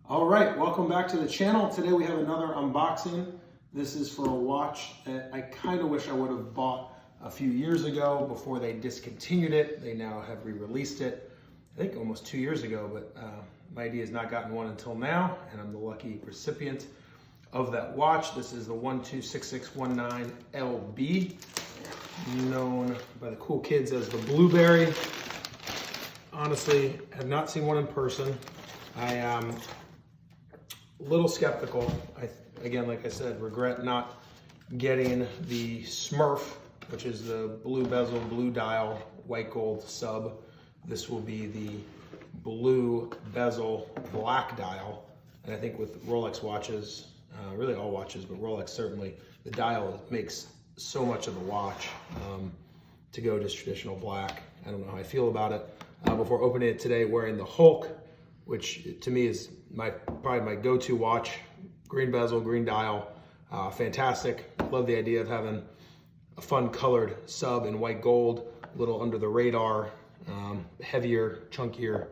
All right, welcome back to the channel. Today we have another unboxing. This is for a watch that I kind of wish I would have bought a few years ago before they discontinued it. They now have re-released it, I think almost 2 years ago, but my idea has not gotten one until now, and I'm the lucky recipient of that watch. This is the 126619LB, known by the cool kids as the Blueberry. Honestly, have not seen one in person. I am a little skeptical. Again, like I said, regret not getting the Smurf, which is the blue bezel, blue dial, white gold sub. This will be the blue bezel, black dial. And I think with Rolex watches, really all watches, but Rolex certainly, the dial makes so much of the watch to go just traditional black. I don't know how I feel about it. Before opening it today, wearing the Hulk, which to me is probably my go-to watch. Green bezel, green dial, fantastic. Love the idea of having a fun colored sub in white gold, a little under the radar, heavier, chunkier,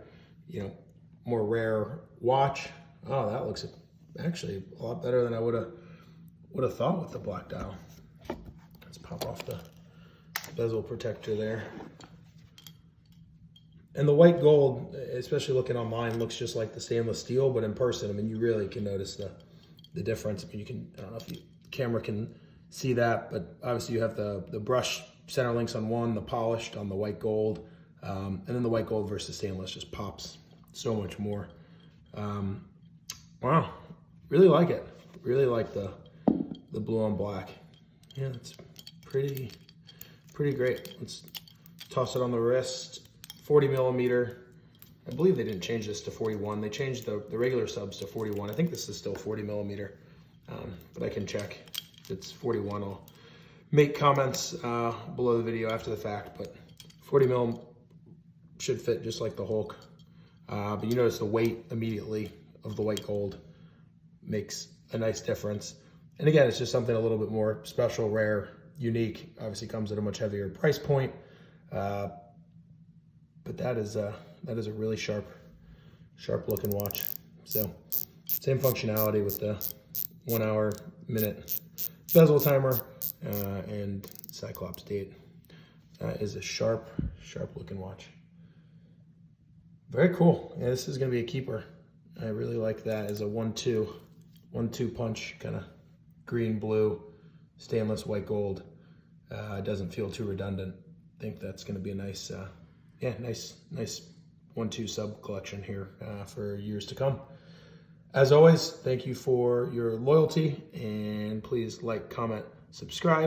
more rare watch. Oh, that looks actually a lot better than I would have thought with the black dial. Let's pop off the bezel protector there. And the white gold, especially looking online, looks just like the stainless steel, but in person, I mean, you really can notice the difference. I mean, you can, I don't know if the camera can see that, but obviously you have the brush center links on one, the polished on the white gold, and then the white gold versus stainless just pops so much more. Wow, really like it. Really like the blue on black. Yeah, it's pretty great. Let's toss it on the wrist. 40 millimeter. I believe they didn't change this to 41. They changed the regular subs to 41. I think this is still 40 millimeter, but I can check if it's 41. I'll make comments below the video after the fact, but 40 mil should fit just like the Hulk. But you notice the weight immediately of the white gold makes a nice difference. And again, it's just something a little bit more special, rare, unique. Obviously comes at a much heavier price point. But that is a really sharp looking watch. So same functionality with the 1 hour, minute bezel timer and Cyclops date. Is a sharp looking watch. Very cool. Yeah, this is gonna be a keeper. I really like that as a 1-2 punch, kind of green, blue, stainless, white gold. It doesn't feel too redundant. I think that's gonna be a nice, nice 1-2 sub collection here for years to come. As always, thank you for your loyalty, and please like, comment, subscribe.